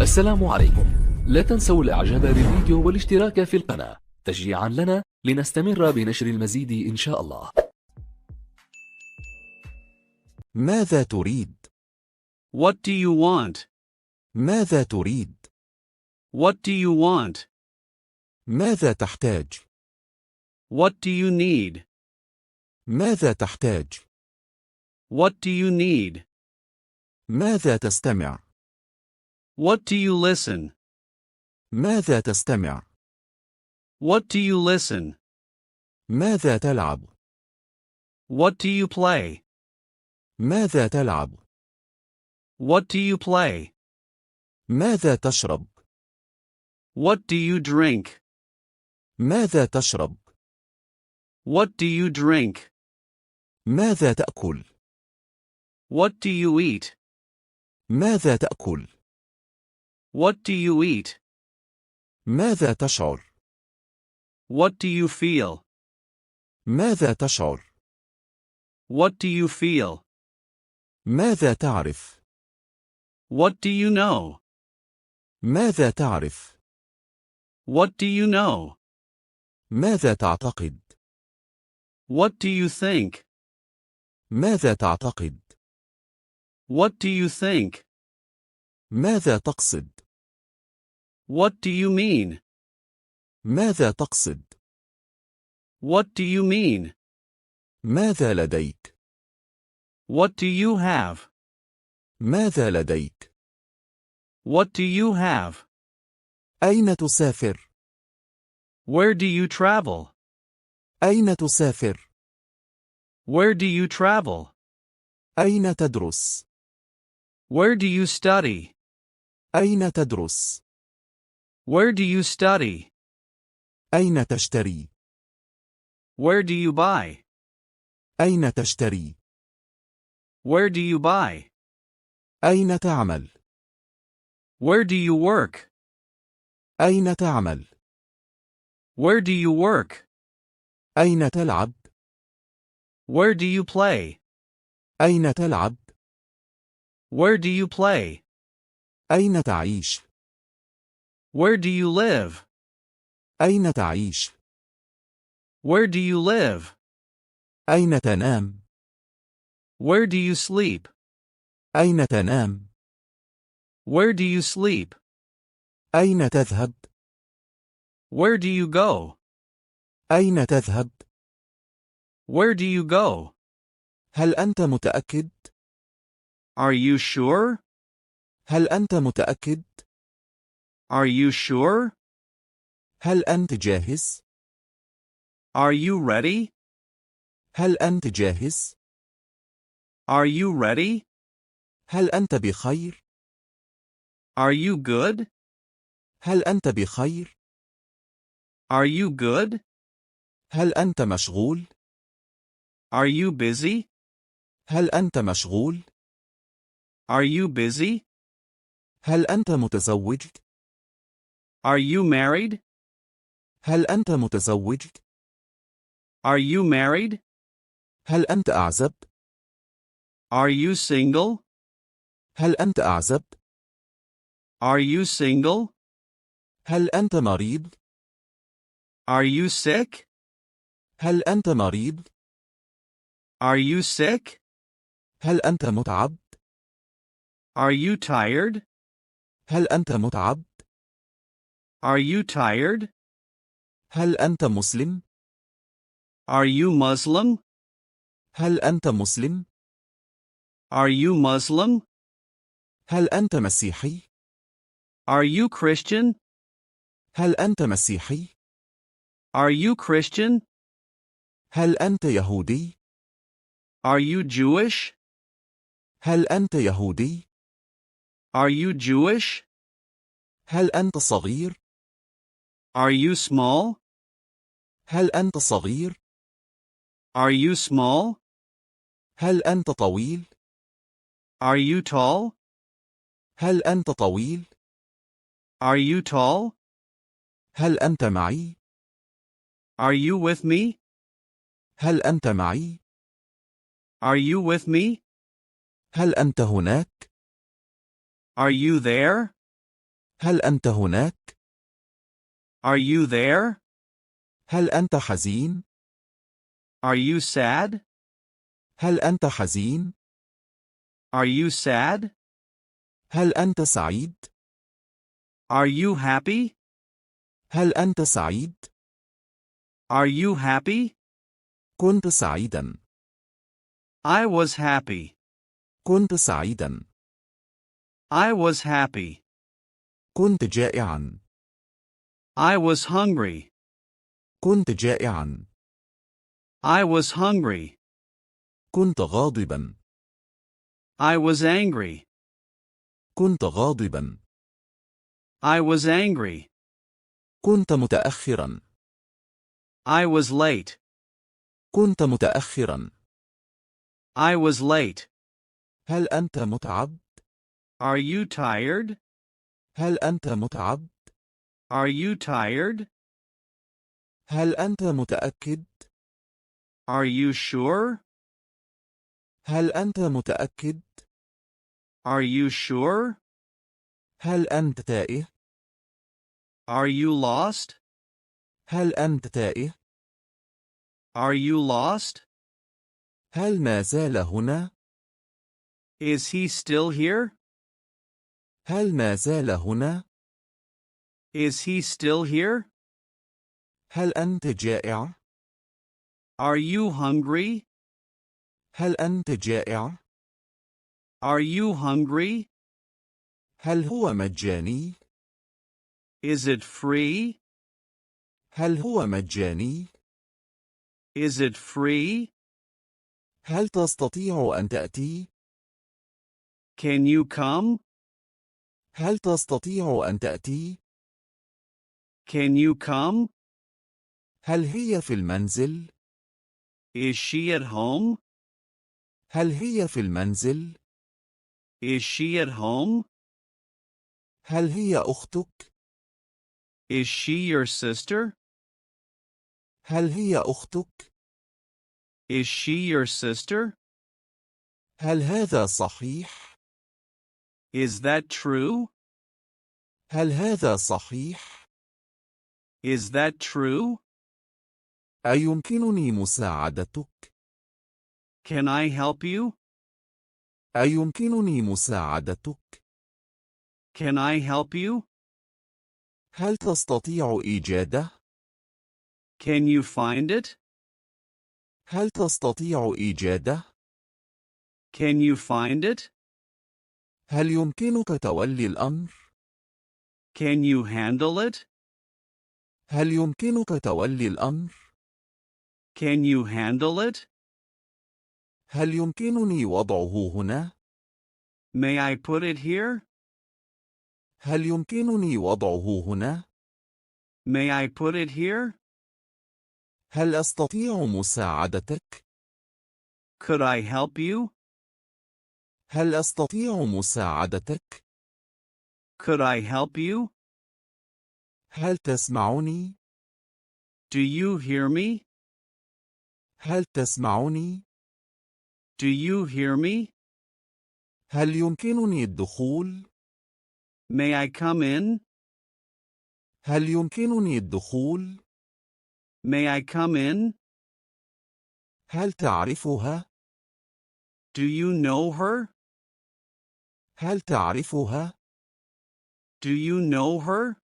السلام عليكم. لا تنسوا الإعجاب بالفيديو والاشتراك في القناة تشجيعا لنا لنستمر بنشر المزيد إن شاء الله. ماذا تريد؟ What do you want? ماذا تريد؟ What do you want? ماذا تحتاج؟ What do you need? ماذا تحتاج؟ What do you need? ماذا تستمع؟ What do you listen? ماذا تستمع؟ What do you listen? ماذا تلعب؟ What do you play? ماذا تلعب؟ What do you play? ماذا تشرب؟ What do you drink? ماذا تشرب؟ What do you drink? ماذا تأكل؟ What do you eat? ماذا تأكل؟ What do you eat? ماذا تشعر؟ What do you feel? ماذا تشعر؟ What do you feel? ماذا تعرف؟ What do you know? ماذا تعرف؟ What do you know? ماذا تعتقد؟ What do you think? ماذا تعتقد؟ What do you think? ماذا تقصد؟ What do you mean? ماذا تقصد؟ What do you mean? ماذا لديك؟ What do you have? ماذا لديك؟ What do you have? أين تسافر؟ Where do you travel? أين تسافر؟ Where do you travel? أين تدرس؟ Where do you study? أين تدرس؟ Where do you study? أين تشتري؟ Where do you buy? أين تشتري؟ Where do you buy? أين تعمل؟ Where do you work? أين تعمل؟ Where do you work? أين تلعب؟ Where do you play? أين تلعب؟ Where do you play? أين تعيش؟ Where do you live? أين تعيش؟ Where do you live? أين تنام؟ Where do you sleep? أين تنام؟ Where do you sleep? أين تذهب؟ Where do you go? أين تذهب؟ Where do you go? هل أنت متأكد؟ Are you sure? هل أنت متأكد؟ Are you sure? هل أنت جاهز؟ Are you ready? هل أنت جاهز؟ Are you ready? هل أنت بخير؟ Are you good? هل أنت بخير؟ Are you good? هل أنت مشغول؟ Are you busy? هل أنت مشغول؟ Are you busy? هل أنت متزوج؟ Are you married? هل أنت متزوج؟ Are you married? هل أنت أعزب؟ Are you single? هل أنت أعزب؟ Are you single? هل أنت مريض؟ Are you sick? هل أنت مريض؟ Are you sick? هل أنت متعب؟ Are you tired? هل أنت متعب؟ Are you tired? هل أنت مسلم؟ Are you Muslim? هل أنت مسلم؟ Are you Muslim? هل أنت مسيحي؟ Are you Christian? هل أنت مسيحي؟ Are you Christian? هل أنت يهودي؟ Are you Jewish? هل أنت يهودي؟ Are you Jewish? هل أنت صغير؟ Are you small? هل أنت صغير؟ Are you small? هل أنت طويل؟ Are you tall? هل أنت طويل؟ Are you tall? هل أنت معي؟ Are you with me? هل أنت معي؟ Are you with me? هل أنت هناك؟ Are you there? هل أنت هناك؟ Are you there? هل أنت حزين؟ Are you sad? هل أنت حزين؟ Are you sad? هل أنت سعيد؟ Are you happy? هل أنت سعيد؟ Are you happy? كنت سعيدا. I was happy. كنت سعيدا. I was happy. كنت جائعا. I was hungry. كنت جائعا. I was hungry. كنت غاضبا. I was angry. كنت غاضبا. I was angry. كنت متأخرا. I was late. كنت متأخرا. I was late. هل أنت متعب؟ Are you tired? هل أنت متعب؟ Are you tired? هل أنت متأكد؟ Are you sure? هل أنت متأكد؟ Are you sure? هل أنت تائه؟ Are you lost? هل أنت تائه؟ Are you lost? هل ما زال هنا؟ Is he still here? هل ما زال هنا؟ Is he still here? هل أنت جائع؟ Are you hungry? هل أنت جائع؟ Are you hungry? هل هو مجاني؟ Is it free? هل هو مجاني؟ Is it free? هل تستطيع أن تأتي؟ Can you come? هل تستطيع أن تأتي؟ Can you come? هل هي في المنزل؟ Is she at home? هل هي في المنزل؟ Is she at home? هل هي أختك؟ Is she your sister? هل هي أختك؟ Is she your sister? هل هذا صحيح؟ Is that true? هل هذا صحيح؟ Is that true? أيمكنني مساعدتك؟ Can I help you? أيمكنني مساعدتك؟ Can I help you? هل تستطيع إيجاده؟ Can you find it? هل تستطيع إيجاده؟ Can you find it? هل يمكنك تولي الأمر؟ Can you handle it? هل يمكنك تولي الأمر؟ Can you handle it? هل يمكنني وضعه هنا؟ May I put it here? هل يمكنني وضعه هنا؟ May I put it here? هل أستطيع مساعدتك؟ Could I help you? هل أستطيع مساعدتك؟ Could I help you? هل تسمعني؟ Do you hear me? هل تسمعني؟ Do you hear me? هل يمكنني الدخول؟ May I come in? هل يمكنني الدخول؟ May I come in? هل تعرفها؟ Do you know her? هل تعرفها؟ Do you know her?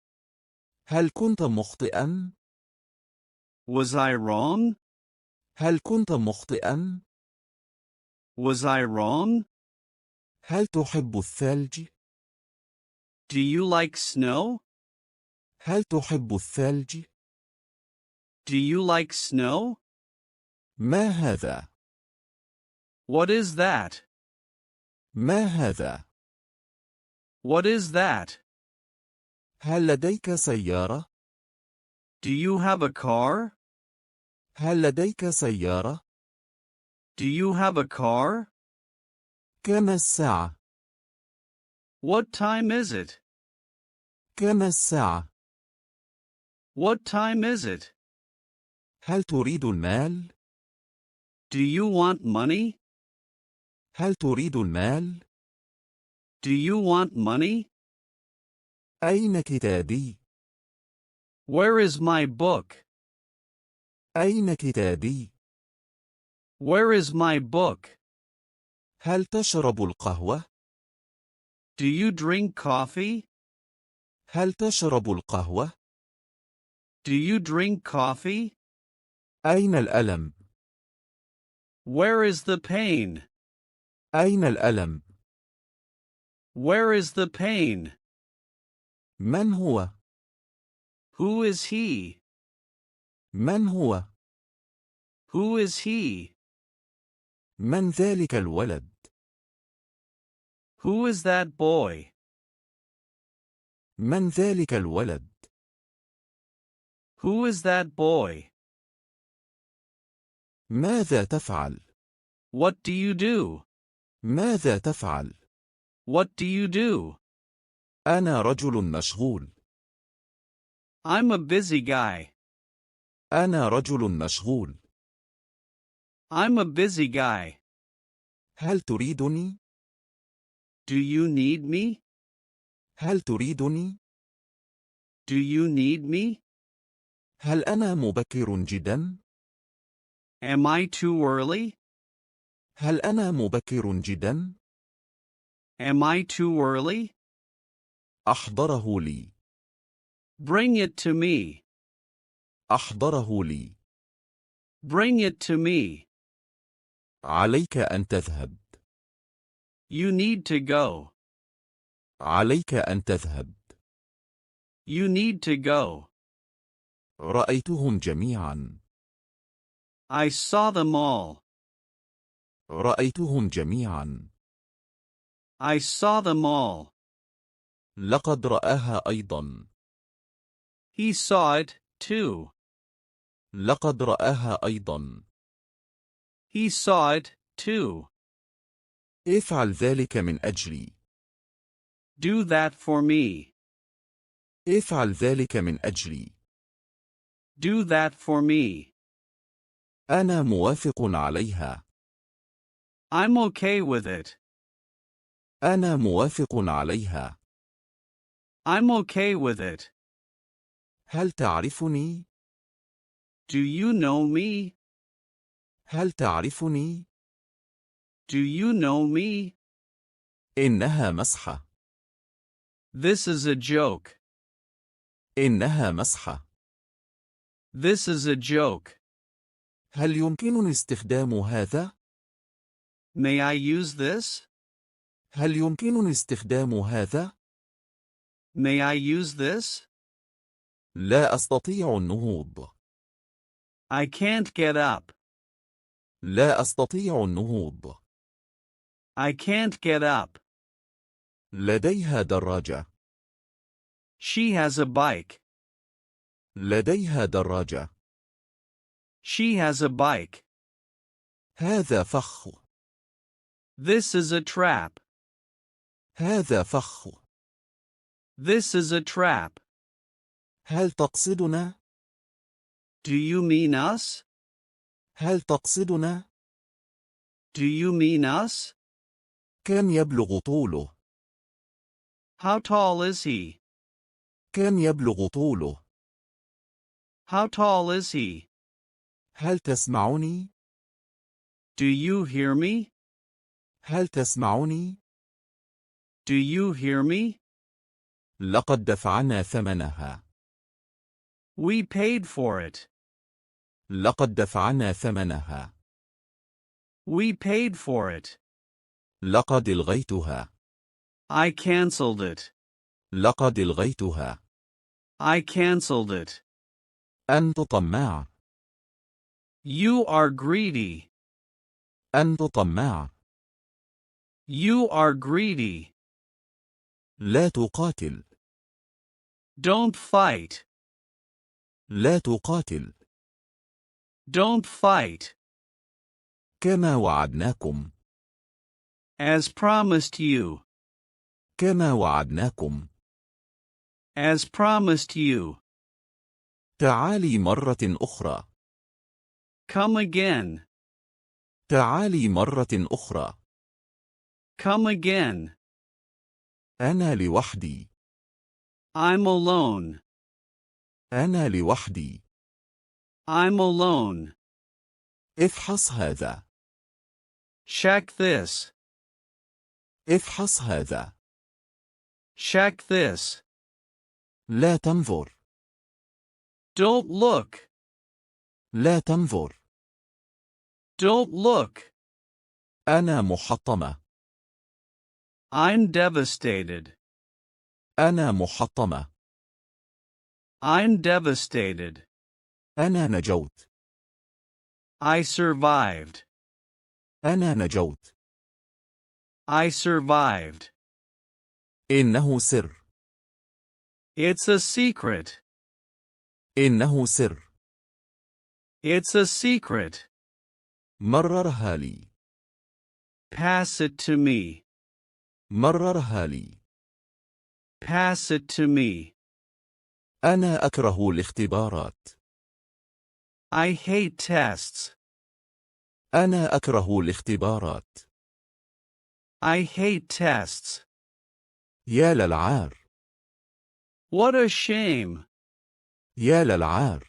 هل كنت مخطئا؟ Was I wrong? هل كنت مخطئا؟ Was I wrong? هل تحب الثلج؟ Do you like snow? هل تحب الثلج؟ Do you like snow? ما هذا؟ What is that? ما هذا؟ What is that? هل لديك سيارة؟ Do you have a car? هل لديك سيارة؟ Do you have a car? كم الساعة؟ What time is it? كم الساعة؟ What time is it? هل تريد المال؟ Do you want money? هل تريد المال؟ Do you want money? أين كتابي؟ Where is my book? أين كتابي؟ Where is my book? هل تشرب القهوة؟ Do you drink coffee? هل تشرب القهوة؟ Do you drink coffee? أين الألم؟ Where is the pain? أين الألم؟ Where is the pain? من هو؟ Who is he? من هو؟ Who is he? من ذلك الولد؟ Who is that boy? من ذلك الولد؟ Who is that boy? ماذا تفعل؟ What do you do? ماذا تفعل؟ What do you do? أنا رجل مشغول. I'm a busy guy. أنا رجل مشغول. I'm a busy guy. هل تريدني؟ Do you need me? هل تريدني؟ Do you need me? هل أنا مبكر جدا؟ Am I too early? هل أنا مبكر جدا؟ Am I too early? أحضره لي. Bring it to me. أحضره لي. Bring it to me. عليك أن تذهب. You need to go. عليك أن تذهب. You need to go. رأيتهم جميعا. I saw them all. رأيتهم جميعا. I saw them all. لقد رآها أيضا. He saw it, too. لقد رآها أيضا. He saw it, too. افعل ذلك من أجلي. Do that for me. افعل ذلك من أجلي. Do that for me. أنا موافق عليها. I'm okay with it. أنا موافق عليها. I'm okay with it. هل تعرفني؟ Do you know me? هل تعرفني؟ Do you know me? إنها مسحة. This is a joke. إنها مسحة. This is a joke. هل يمكنني استخدام هذا؟ May I use this? هل يمكنني استخدام هذا؟ May I use this? لا أستطيع النهوض. I can't get up. لا أستطيع النهوض. I can't get up. لديها دراجة. She has a bike. لديها دراجة. She has a bike. هذا فخ. This is a trap. هذا فخ. This is a trap. هل تقصدنا؟ Do you mean us? هل تقصدنا؟ Do you mean us? كم يبلغ طوله؟ How tall is he? كم يبلغ طوله؟ How tall is he? هل تسمعني؟ Do you hear me? هل تسمعني؟ Do you hear me? لقد دفعنا ثمنها. We paid for it. لقد دفعنا ثمنها. We paid for it. لقد ألغيتها. I cancelled it. لقد ألغيتها. I cancelled it. أنت طماع. You are greedy. أنت طماع. You are greedy. لا تقاتل. Don't fight. لا تقاتل. Don't fight. كما وعدناكم. As promised you. كما وعدناكم. As promised you. تعالي مرة أخرى. Come again. تعالي مرة أخرى. Come again. أنا لوحدي. I'm alone. أنا لوحدي. I'm alone. افحص هذا. Check this. افحص هذا. Check this. لا تنظر. Don't look. لا تنظر. Don't look. أنا محطمة. I'm devastated. أنا محطمة. I'm devastated. أنا نجوت. I survived. أنا نجوت. I survived. إنه سر. It's a secret. إنه سر. It's a secret. مررها لي. Pass it to me. مررها لي. Pass it to me. أنا أكره الاختبارات. I hate tests. أنا أكره الاختبارات. I hate tests. يا للعار. What a shame. يا للعار.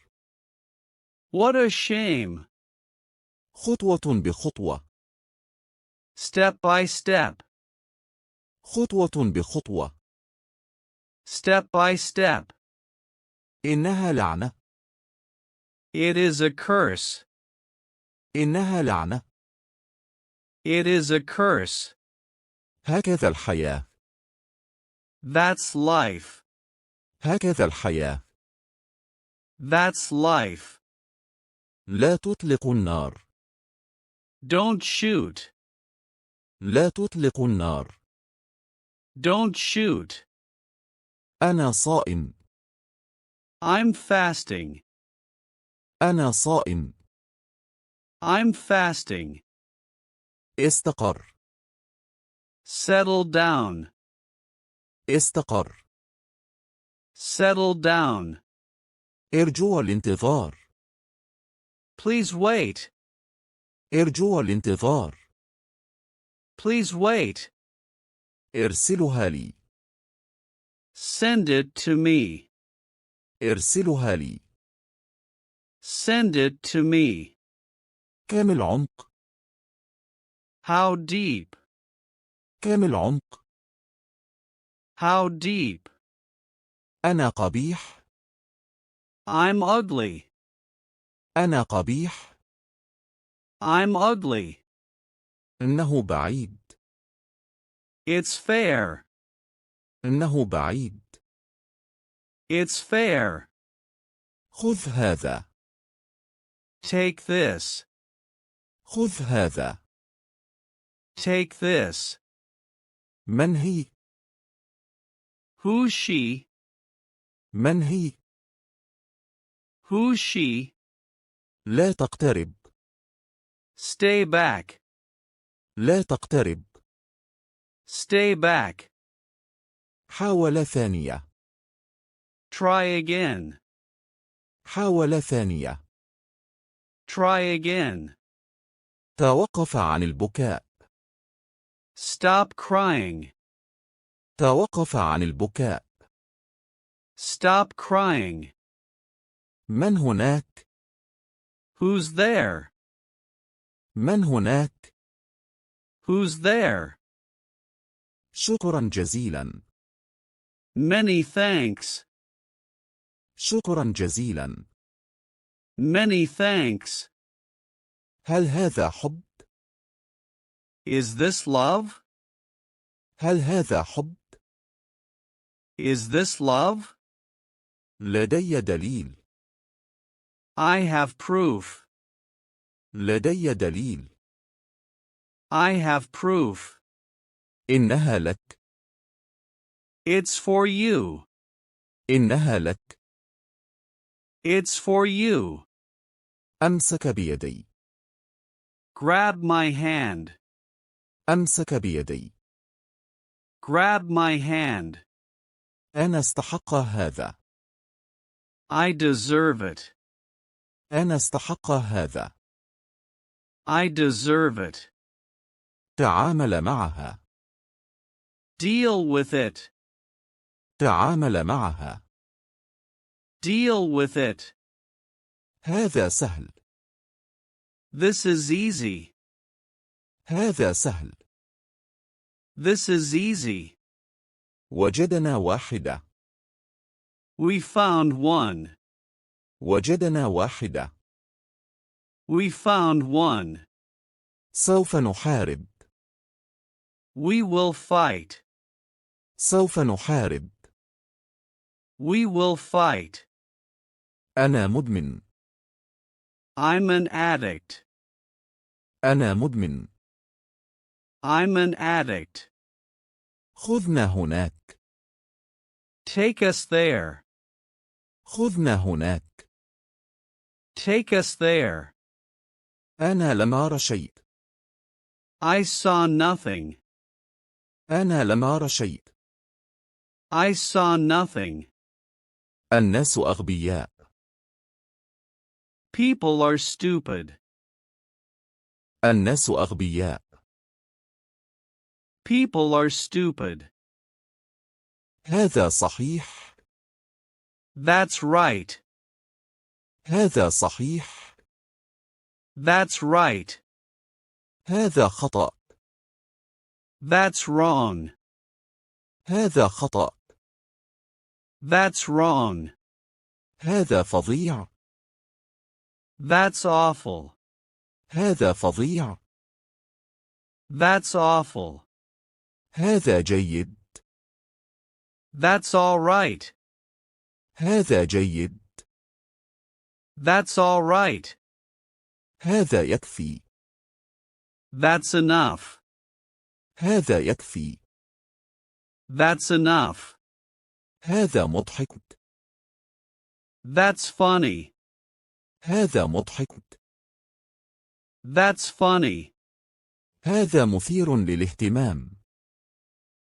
What a shame. خطوة بخطوة. Step by step. خطوة بخطوة. Step by step. إنها لعنة. It is a curse. إنها لعنة. It is a curse. هكذا الحياة. That's life. هكذا الحياة. That's life. لا تطلق النار. Don't shoot. لا تطلق النار. Don't shoot. أنا صائم. I'm fasting. أنا صائم. I'm fasting. استقر. Settle down. استقر. Settle down. ارجو الانتظار. Please wait. ارجو الانتظار. Please wait. ارسلها لي. Send it to me. ارسلها لي. Send it to me. كم العمق؟ How deep? كم العمق؟ How deep? أنا قبيح. I'm ugly. أنا قبيح. I'm ugly. إنه بعيد. It's fair. إنه بعيد. It's fair. خذ هذا. Take this. خذ هذا. Take this. من هي؟ Who's she? من هي؟ Who's she? لا تقترب. Stay back. لا تقترب. Stay back. حاول ثانية. Try again. حاول ثانية. Try again. توقف عن البكاء. Stop crying. توقف عن البكاء. Stop crying. من هناك؟ Who's there? من هناك؟ Who's there? شكرا جزيلا. Many thanks. شكرا جزيلا. Many thanks. هل هذا حب؟ Is this love? هل هذا حب؟ Is this love? لدي دليل. I have proof. لدي دليل. I have proof. إنها لك. It's for you. إنها لك. It's for you. أمسك بيدي. Grab my hand. أمسك بيدي. Grab my hand. أنا استحق هذا. I deserve it. أنا استحق هذا. I deserve it. تعامل معها. Deal with it. تعامل معها. Deal with it. هذا سهل. This is easy. هذا سهل. This is easy. وجدنا واحدة. We found one. وجدنا واحدة. We found one. سوف نحارب. We will fight. سوف نحارب. We will fight. أنا مدمن. I'm an addict. أنا مدمن. I'm an addict. خذنا هناك. Take us there. خذنا هناك. Take us there. أنا لم أرى شيء. I saw nothing. أنا لم أرى شيء. I saw nothing. الناس أغبياء. People are stupid. الناس أغبياء. People are stupid. هذا صحيح. That's right. هذا صحيح. That's right. هذا خطأ. That's wrong. هذا خطأ. That's wrong. هذا فظيع. That's awful. هذا فظيع. That's awful. هذا جيد. That's all right. هذا جيد. That's all right. هذا يكفي. That's enough. هذا يكفي. That's enough. هذا مضحك. That's funny. هذا مضحك. That's funny. هذا مثير للاهتمام.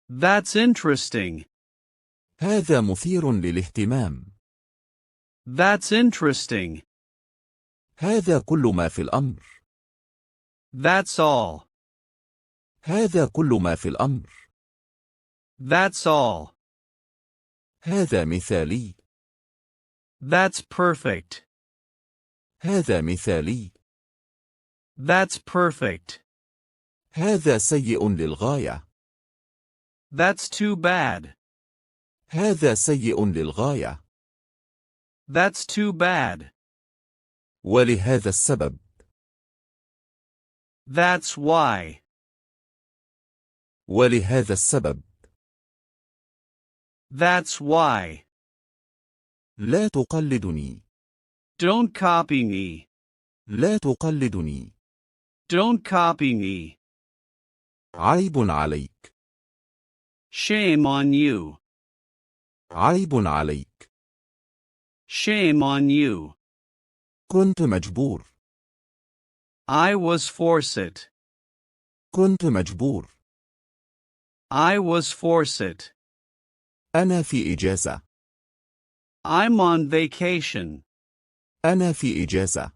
That's interesting. هذا مثير للاهتمام. That's interesting. هذا كل ما في الأمر. That's all. هذا كل ما في الأمر. That's all. هذا مثالي. That's perfect. هذا مثالي. That's perfect. هذا سيء للغاية. That's too bad. هذا سيء للغاية. That's too bad. ولهذا السبب. That's why. ولهذا السبب. That's why. لا تقلدني. Don't copy me. لا تقلدني. Don't copy me. عيب عليك. Shame on you. عيب عليك. Shame on you. كنت مجبور. I was forced. كنت مجبور. I was forced. أنا في إجازة. I'm on vacation. أنا في إجازة.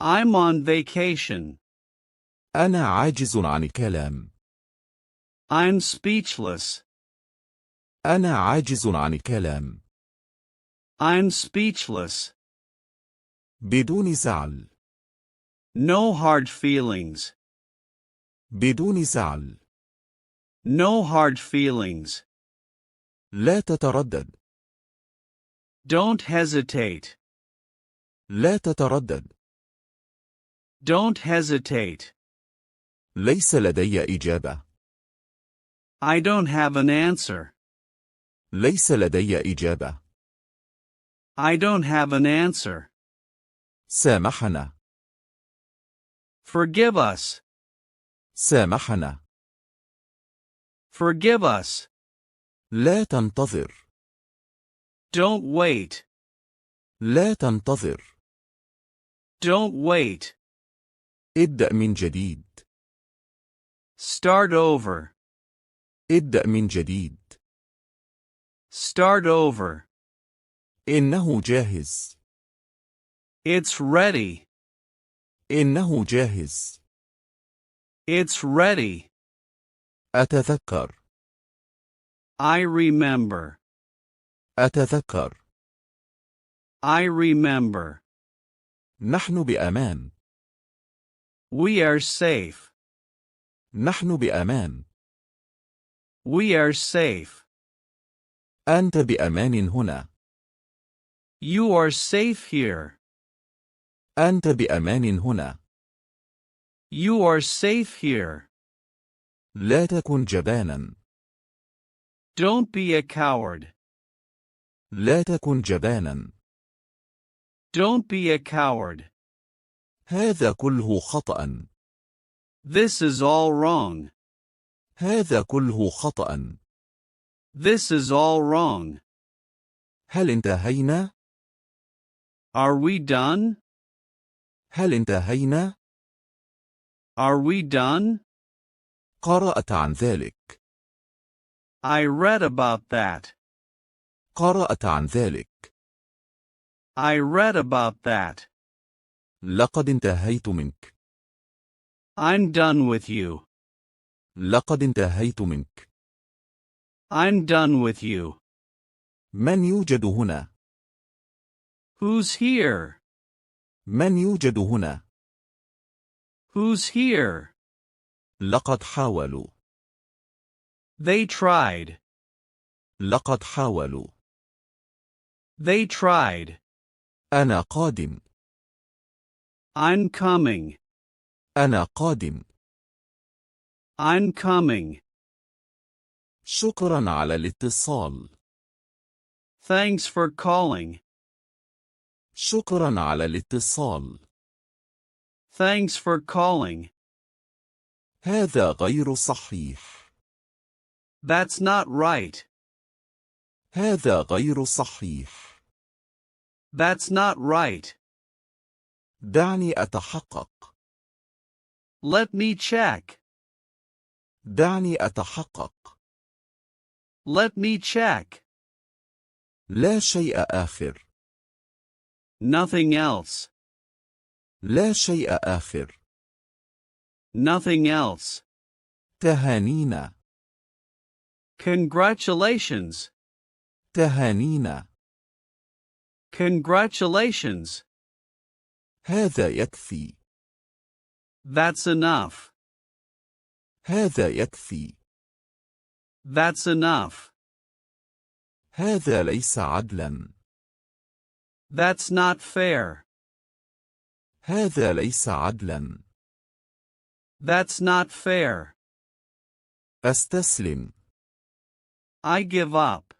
I'm on vacation. أنا عاجز عن الكلام. I'm speechless. أنا عاجز عن الكلام. I'm speechless. بدون زعل. No hard feelings. بدون زعل. No hard feelings. لا تتردد. Don't hesitate. لا تتردد. Don't hesitate. ليس لدي إجابة. I don't have an answer. ليس لدي إجابة. I don't have an answer. سامحنا. Forgive us. سامحنا. Forgive us. لا تنتظر. Don't wait. لا تنتظر. Don't wait. ابدأ من جديد. Start over. ابدأ من جديد. Start over. إنه جاهز. It's ready. إنه جاهز. It's ready. أتذكر. I remember. أتذكر. I remember. نحن بأمان. We are safe. نحن بأمان. We are safe. أنت بأمان هنا. You are safe here. أنت بأمان هنا. You are safe here. لا تكن جبانا. Don't be a coward. لا تكن جبانا. Don't be a coward. هذا كله خطأ. This is all wrong. هذا كله خطأ. This is all wrong. هل انتهينا؟ Are we done? هل انتهينا؟ Are we done? قرأت عن ذلك. I read about that. قرأت عن ذلك. I read about that. لقد انتهيت منك. I'm done with you. لقد انتهيت منك. I'm done with you. من يوجد هنا؟ Who's here? من يوجد هنا؟ Who's here? لقد حاولوا. They tried. لقد حاولوا. They tried. أنا قادم. I'm coming. أنا قادم. I'm coming. شكرا على الاتصال. Thanks for calling. شكرا على الاتصال. Thanks for calling. هذا غير صحيح. That's not right. هذا غير صحيح. That's not right. دعني أتحقق. Let me check. دعني أتحقق. Let me check. لا شيء آخر. Nothing else. لا شيء آخر. Nothing else. تهانينا. Congratulations. تهانينا. Congratulations. هذا يكفي. That's enough. هذا يكفي. That's enough. هذا ليس عدلا. That's not fair. هذا ليس عدلا. That's not fair. أستسلم. I give up.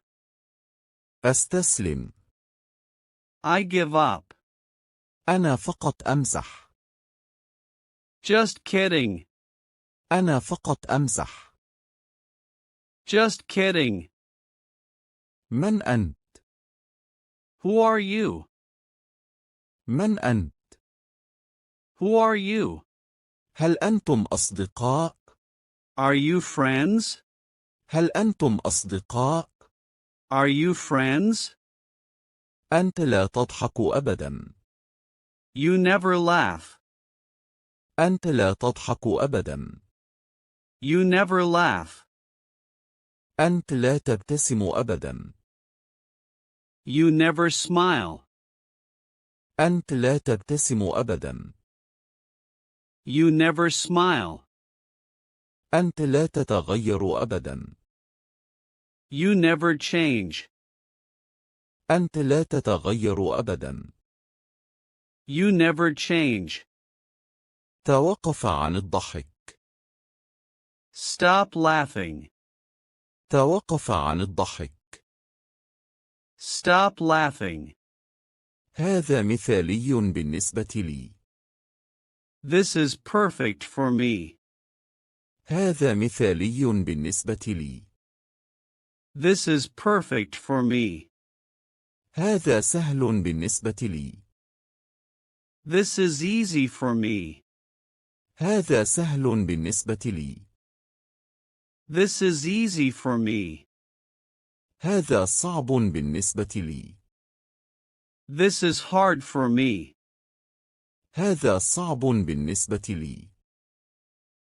أستسلم. I give up. أنا فقط أمزح. Just kidding. أنا فقط أمزح. Just kidding. من أنت؟ Who are you? من أنت؟ Who are you? هل أنتم أصدقاء؟ Are you friends? هل أنتم أصدقاء؟ Are you friends? أنت لا تضحك أبدا. You never laugh. أنت لا تضحك أبدا. You never laugh. أنت لا تبتسم أبدا. You never smile. أنت لا تبتسم أبدا. You never smile. أنت لا تتغير أبدا. You never change. أنت لا تتغير أبدا. You never change. توقف عن الضحك. Stop laughing. توقف عن الضحك. Stop laughing. هذا مثالي بالنسبة لي. This is perfect for me. هذا مثالي بالنسبة لي. This is perfect for me. هذا سهل بالنسبة لي. This is easy for me. هذا سهل بالنسبة لي. This is easy for me. هذا صعب بالنسبة لي. This is hard for me. هذا صعب بالنسبة لي.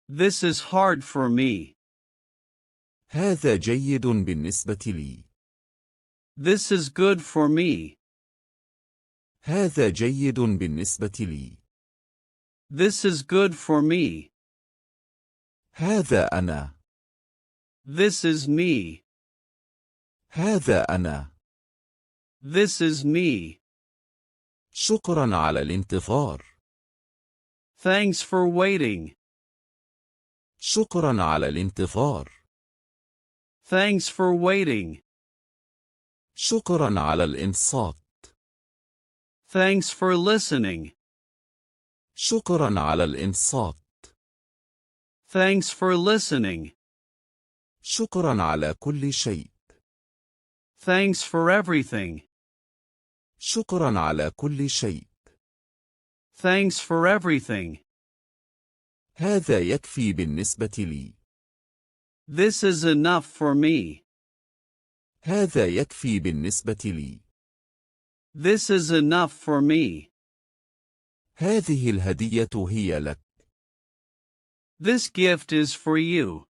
This is hard for me. هذا جيد بالنسبة لي. This is good for me. هذا جيد بالنسبة لي. This is good for me. هذا أنا. This is me. هذا أنا. This is me. شكرا على الانتظار. Thanks for waiting. شكرا على الانتظار. Thanks for waiting. شكرا على الإنصات. Thanks for listening. شكرا على الإنصات. Thanks for listening. شكرا على كل شيء. Thanks for everything. شكرا على كل شيء. Thanks for everything. هذا يكفي بالنسبة لي. This is enough for me. هذا يكفي بالنسبة لي. This is enough for me. هذه الهدية هي لك. This gift is for you.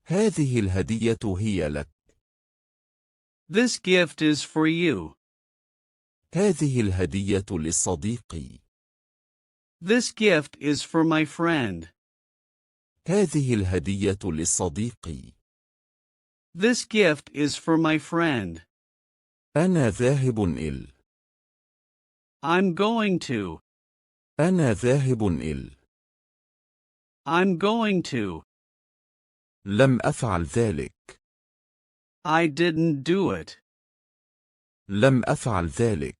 هذه الهدية هي لك. This gift is for you. هذه الهدية لصديقي. This gift is for my friend. هذه الهدية لصديقي. This gift is for my friend. أنا ذاهب إل. I'm going to. أنا ذاهب إل. I'm going to. لم أفعل ذلك. I didn't do it. لم أفعل ذلك.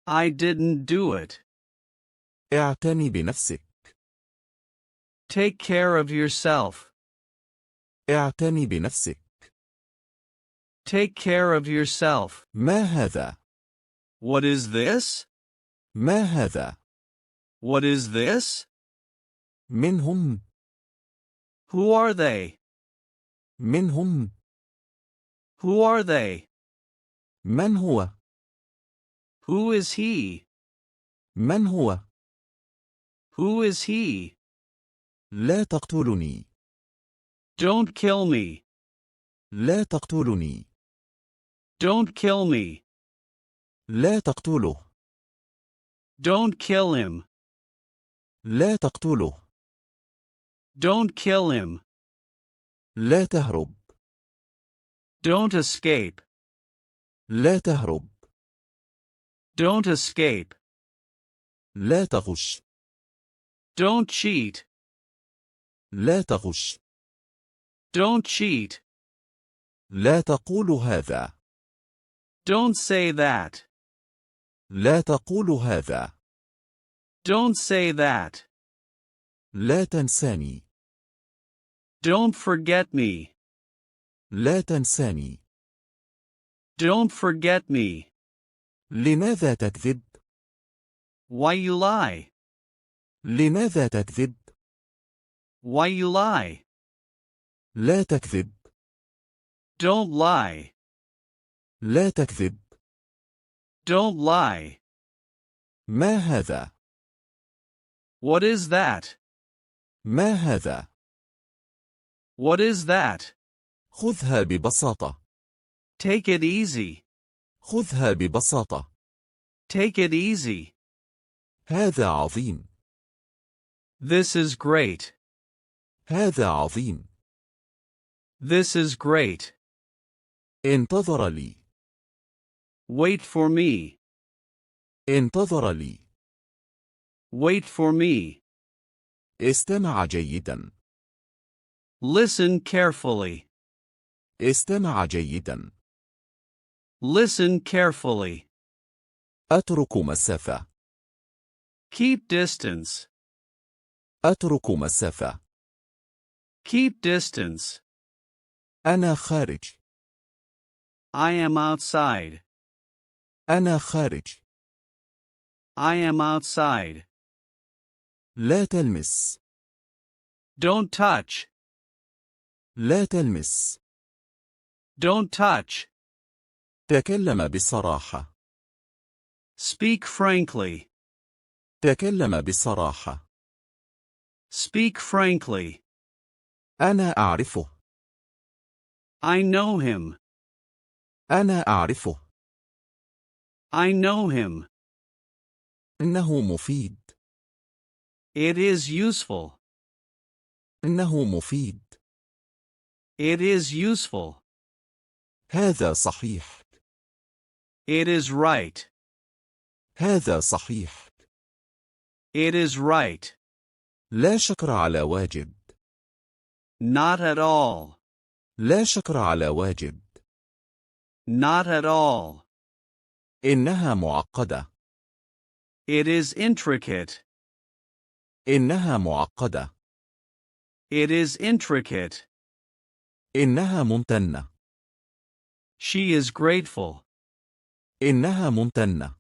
I didn't do it. اعتني بنفسك. Take care of yourself. اعتني بنفسك. Take care of yourself. ما هذا؟ What is this? ما هذا؟ What is this? من هم؟ Who are they? من هم؟ Who are they? من هو؟ Who is he? من هو؟ Who is he? لا تقتلني. Don't kill me. لا تقتلني. Don't kill me. لا تقتله. Don't kill him. لا تقتله. Don't kill him. لا تهرب. Don't escape. لا تهرب. Don't escape. لا تغش. Don't cheat. لا تغش. Don't cheat. لا تقول هذا. Don't say that. لا تقول هذا. Don't say that. لا تنساني. Don't forget me. لا تنساني. Don't forget me. لماذا تكذب؟ Why you lie? لماذا تكذب؟ Why you lie? لا تكذب. Don't lie. لا تكذب. Don't lie. ما هذا؟ What is that? ما هذا؟ What is that? خذها ببساطة. Take it easy. خذها ببساطة. Take it easy. هذا عظيم. This is great. هذا عظيم. This is great. انتظر لي. Wait for me. انتظر لي. Wait for me. استمع جيدا. Listen carefully. استمع جيدا. Listen carefully. أترك مسافة. Keep distance. أترك مسافة. Keep distance. أنا خارج. I am outside. أنا خارج. I am outside. لا تلمس. Don't touch. لا تلمس. Don't touch. تكلم بصراحة. Speak frankly. تكلم بصراحة. Speak frankly. أنا أعرفه. I know him. أنا أعرفه. I know him. إنه مفيد. It is useful. إنه مفيد. It is useful. هذا صحيح. It is right. هذا صحيح. It is right. لا شكر على واجب. Not at all. لا شكر على واجب. Not at all. إنها معقدة. It is intricate. إنها معقدة. It is intricate. إنها ممتنة. She is grateful. إنها ممتنة.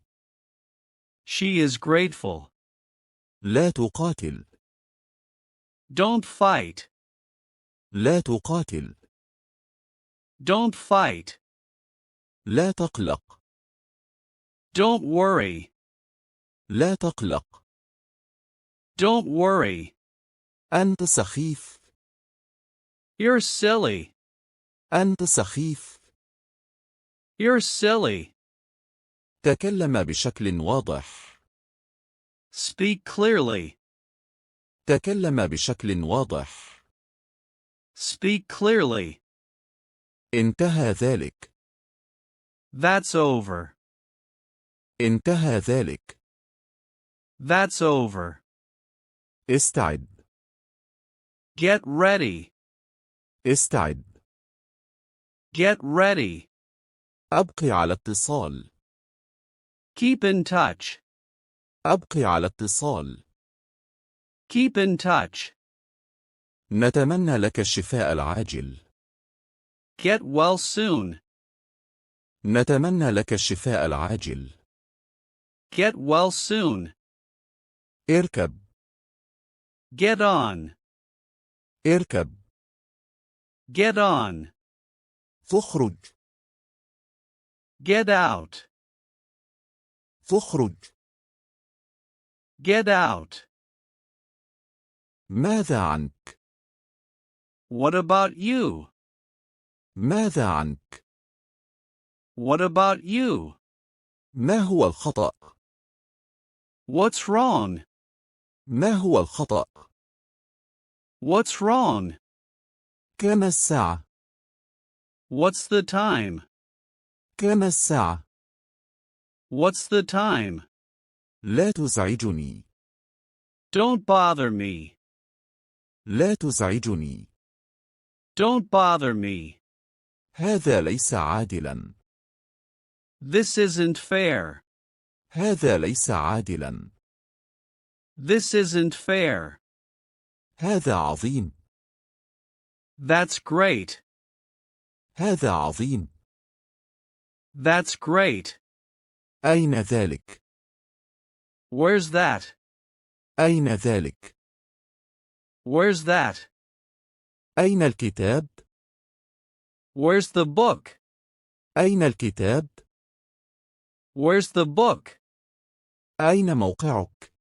She is grateful. لا تقاتل. Don't fight. لا تقاتل. Don't fight. لا تقلق. Don't worry. لا تقلق. Don't worry. أنت سخيف. You're silly. أنت سخيف. You're silly. تكلم بشكل واضح. Speak clearly. تكلم بشكل واضح. Speak clearly. انتهى ذلك. That's over. انتهى ذلك. That's over. استعد. Get ready. استعد. Get ready. أبقي على اتصال. Keep in touch. أبقي على اتصال. Keep in touch. نتمنى لك الشفاء العاجل. Get well soon. نتمنى لك الشفاء العاجل. Get well soon. اركب. Get on. اركب. Get on. تخرج. Get out. تخرج. Get out. ماذا عنك؟ What about you? ماذا عنك؟ What about you? ما هو الخطأ؟ What's wrong? ما هو الخطأ؟ What's wrong? كم الساعة؟ What's the time? كم الساعة؟ What's the time? لا تزعجني. Don't bother me. لا تزعجني. Don't bother me. هذا ليس عادلا. This isn't fair. هذا ليس عادلا. This isn't fair. هذا عظيم. That's great. هذا عظيم. That's great. أين ذلك؟ Where's that? أين ذلك؟ Where's that? أين الكتاب؟ Where's the book? أين الكتاب؟ Where's the book? أين موقعك؟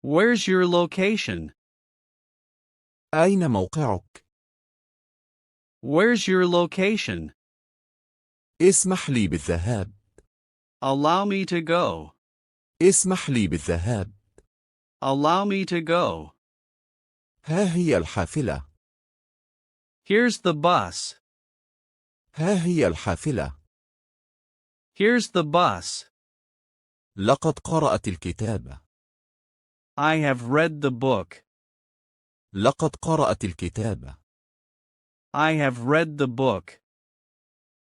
Where's your location? أين موقعك؟ Where's your location? اسمح لي بالذهاب. Allow me to go. اسمح لي بالذهاب. Allow me to go. ها هي الحافلة. Here's the bus. ها هي الحافلة. Here's the bus. لقد قرأت الكتاب. I have read the book. لقد قرأت الكتاب. I have read the book.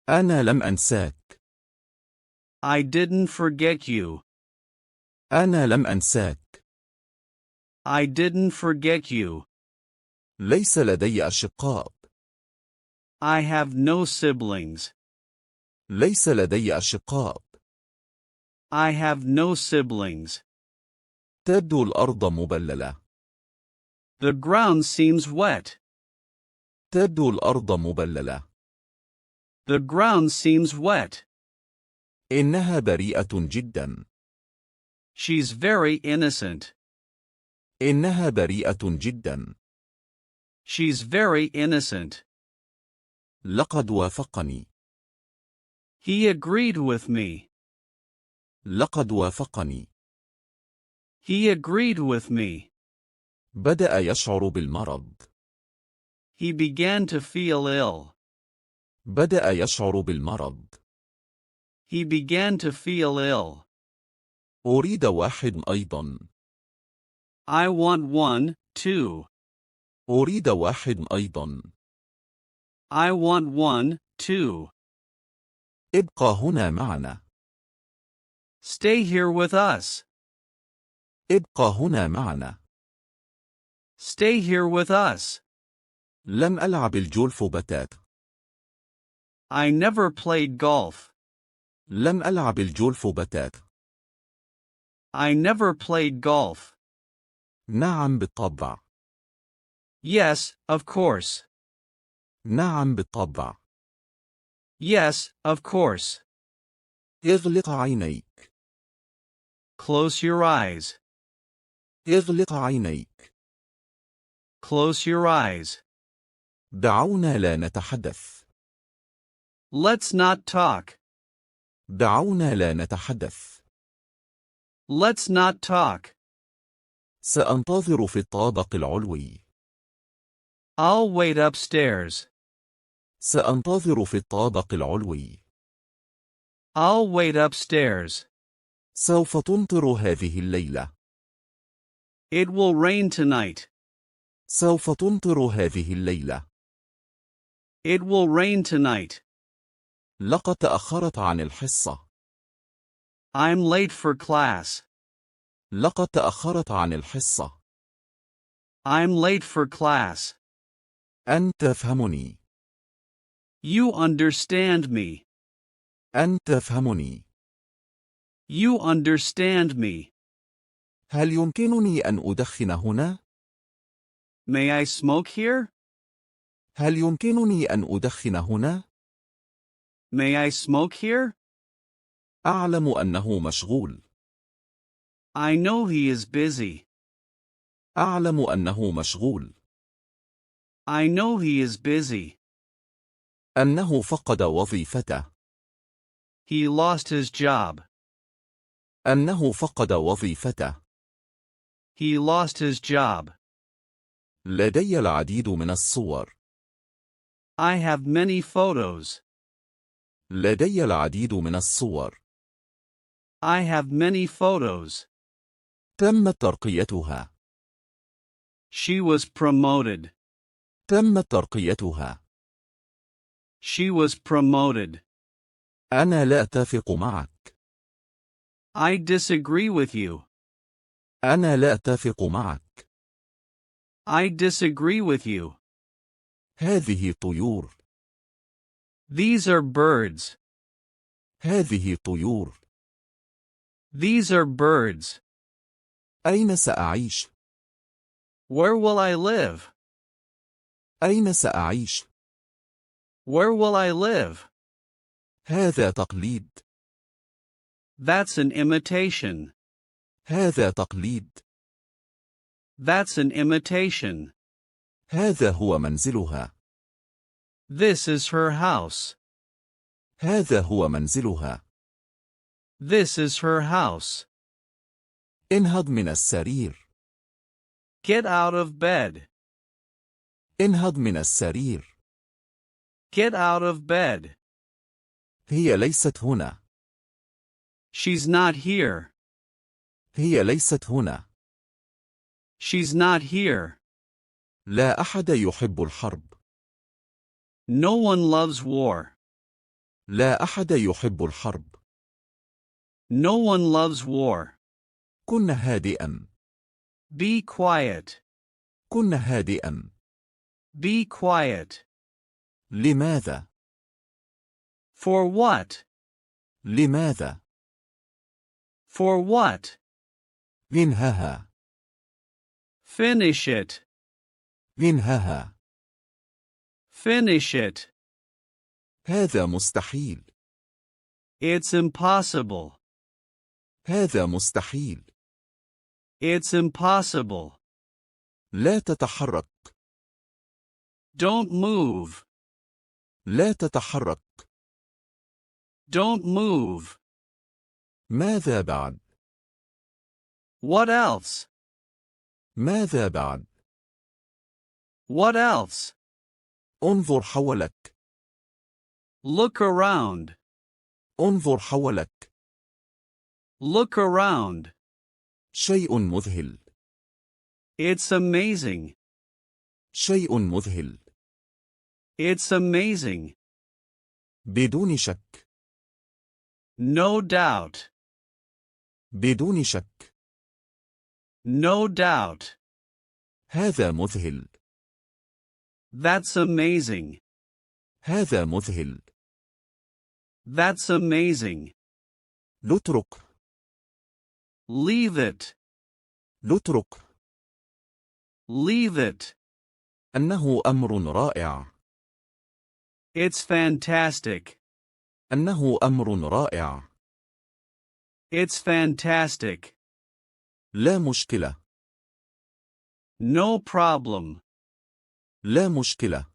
أنا لم أنساك. I didn't forget you. أنا لم أنساك. I didn't forget you. ليس لدي أشقاء. I have no siblings. ليس لدي أشقاء. I have no siblings. تبدو الأرض مبللة. The ground seems wet. تبدو الأرض مبللة. The ground seems wet. إنها بريئة جدا. She's very innocent. إنها بريئة جدا. She's very innocent. لقد وافقني. He agreed with me. لقد وافقني. He agreed with me. بدأ يشعر بالمرض. He began to feel ill. بدأ يشعر بالمرض. He began to feel ill. أريد واحد أيضا. I want one, too. أريد واحد أيضا. I want one, too. ابقى هنا معنا. Stay here with us. ابقى هنا معنا. Stay here with us. لم ألعب الجولف بتاتا. I never played golf. لم ألعب الجولف بتاتا. I never played golf. نعم بالطبع. Yes, of course. نعم بالطبع. Yes, of course. اغلق عينيك. Close your eyes. اغلق عينيك. Close your eyes. دعونا لا نتحدث. Let's not talk. دعونا لا نتحدث. Let's not talk. سأنتظر في الطابق العلوي. I'll wait upstairs. سأنتظر في الطابق العلوي. I'll wait upstairs. سوف تمطر هذه الليلة. It will rain tonight. سوف تمطر هذه الليلة. It will rain tonight. لقد تأخرت عن الحصة. I'm late for class. لقد تأخرت عن الحصة. I'm late for class. أنت تفهمني. You understand me. أنت تفهمني. You understand me. هل يمكنني أن أدخن هنا؟ May I smoke here? هل يمكنني أن أدخن هنا؟ May I smoke here? أعلم أنه مشغول. I know he is busy. أعلم أنه مشغول. I know he is busy. أنه فقد وظيفته. He lost his job. أنه فقد وظيفته. He lost his job. لدي العديد من الصور. I have many photos. لدي العديد من الصور. I have many photos. تمت ترقيتها. She was promoted. تمت ترقيتها. She was promoted. أنا لا أتفق معك. I disagree with you. أنا لا أتفق معك. I disagree with you. هذه طيور. These are birds. هذه طيور. These are birds. أين سأعيش؟ Where will I live? أين سأعيش؟ Where will I live? هذا تقليد. That's an imitation. هذا تقليد. That's an imitation. هذا هو منزلها. This is her house. هذا هو منزلها. This is her house. انهض من السرير. Get out of bed. انهض من السرير. Get out of bed. هي ليست هنا. She's not here. هي ليست هنا. She's not here. لا أحد يحب الحرب. No one loves war. لا أحد يحب الحرب. No one loves war. كن هادئا. Be quiet. كن هادئا. Be quiet. لماذا؟ For what? لماذا؟ For what? انهها. Finish it. انهها. Finish it. هذا مستحيل. It's impossible. هذا مستحيل. It's impossible. لا تتحرك. Don't move. لا تتحرك. Don't move. ماذا بعد؟ What else? ماذا بعد؟ What else? انظر حولك. Look around. انظر حولك. Look around. شيء مذهل. It's amazing. شيء مذهل. It's amazing. بدون شك. No doubt. بدون شك. No doubt. هذا مذهل. That's amazing. هذا مذهل. That's amazing. لترك. Leave it. لترك. Leave it. أنه أمر رائع. It's fantastic. أنه أمر رائع. It's fantastic. لا مشكلة. No problem. لا مشكلة.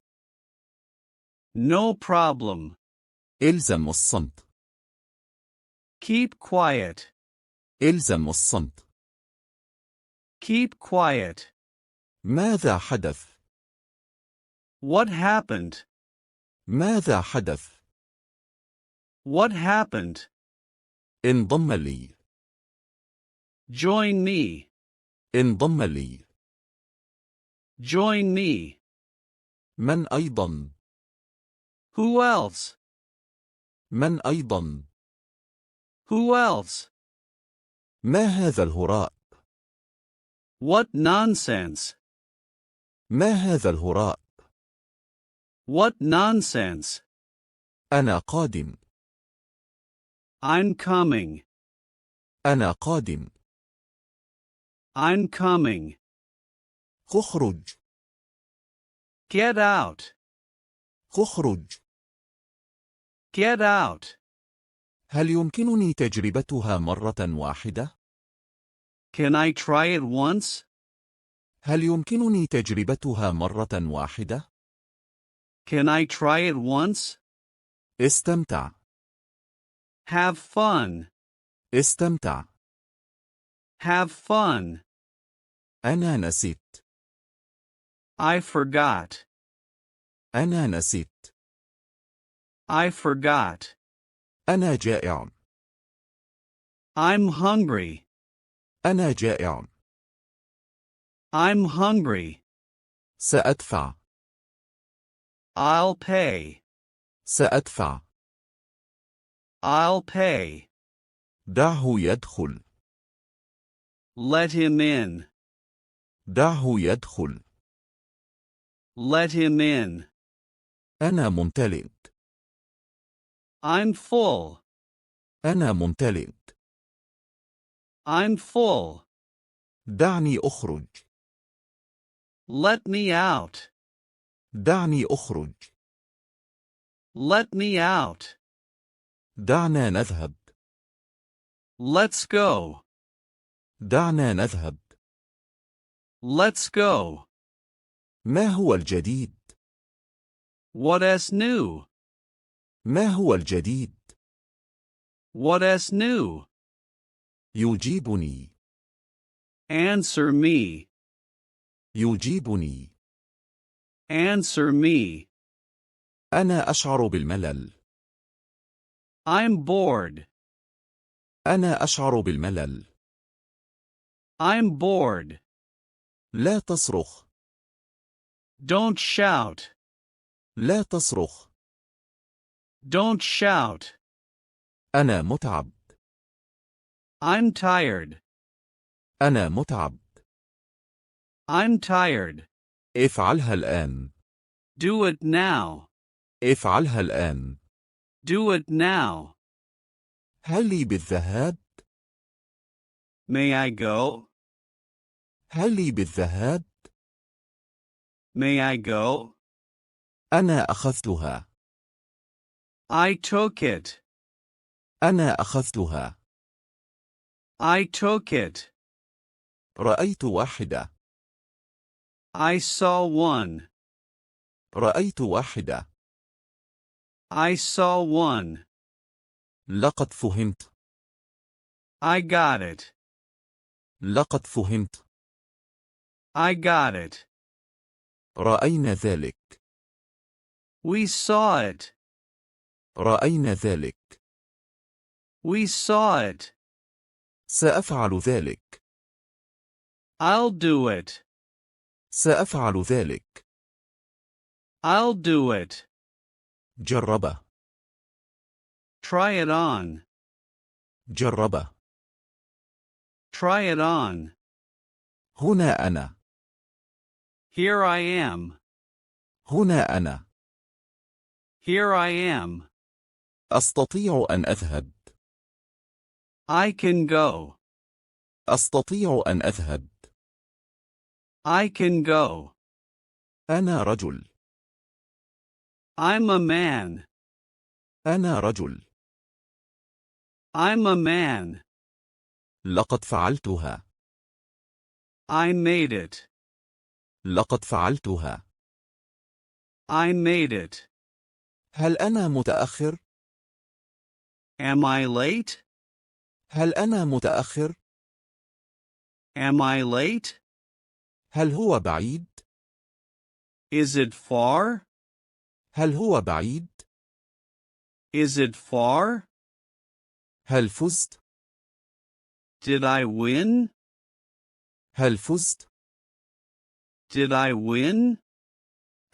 No problem. إلزم الصمت. Keep quiet. إلزم الصمت. Keep quiet. ماذا حدث؟ What happened? ماذا حدث؟ What happened? انضم لي. Join me. انضم لي. Join me. من أيضا؟ Who else? من أيضا؟ Who else? ما هذا الهراء؟ What nonsense. ما هذا الهراء؟ What nonsense. أنا قادم. I'm coming. أنا قادم. I'm coming. اخرج. Get out. اخرج. Get out. هل يمكنني تجربتها مرة واحدة؟ Can I try it once? هل يمكنني تجربتها مرة واحدة؟ Can I try it once? استمتع. Have fun. استمتع. Have fun. أنا نسيت. I forgot. أنا نسيت. I forgot. أنا جائع. I'm hungry. أنا جائع. I'm hungry. سأدفع. I'll pay. سأدفع. I'll pay. دعه يدخل. Let him in. دعه يدخل. Let him in. أنا ممتلئ. I'm full. أنا ممتلئ. I'm full. دعني أخرج. Let me out. دعني أخرج. Let me out. دعنا نذهب. Let's go. دعنا نذهب. Let's go. ما هو الجديد؟ What is new? ما هو الجديد؟ What is new? يجيبني. Answer me. يجيبني. Answer me. أنا أشعر بالملل. I'm bored. أنا أشعر بالملل. I'm bored. لا تصرخ. Don't shout. لا تصرخ. Don't shout. أنا متعب. I'm tired. أنا متعب. I'm tired. افعلها الآن. Do it now. افعلها الآن. Do it now. هل لي بالذهاب؟ May I go? هل لي بالذهاب؟ May I go? أنا أخذتها. I took it. أنا أخذتها. I took it. رأيت واحدة. I saw one. رأيت واحدة. I saw one. لقد فهمت. I got it. لقد فهمت. I got it. رأينا ذلك. We saw it. رأينا ذلك. We saw it. سأفعل ذلك. I'll do it. سأفعل ذلك. I'll do it. جربه. Try it on. جربه. Try it on. هنا أنا. Here I am. هنا أنا. Here I am. أستطيع أن أذهب. I can go. أستطيع أن أذهب. I can go. أنا رجل. I'm a man. أنا رجل. I'm a man. لقد فعلتها. I made it. لقد فعلتها. I made it. هل أنا متأخر؟ Am I late? هل أنا متأخر؟ Am I late? هل هو بعيد؟ Is it far? هل هو بعيد؟ Is it far? هل فزت؟ Did I win? هل فزت؟ Did I win?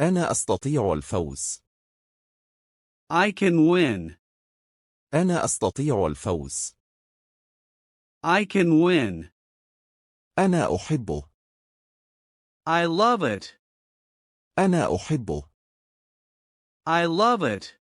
أنا أستطيع الفوز. I can win. أنا أستطيع الفوز. I can win. أنا أحبه. I love it. أنا أحبه. I love it.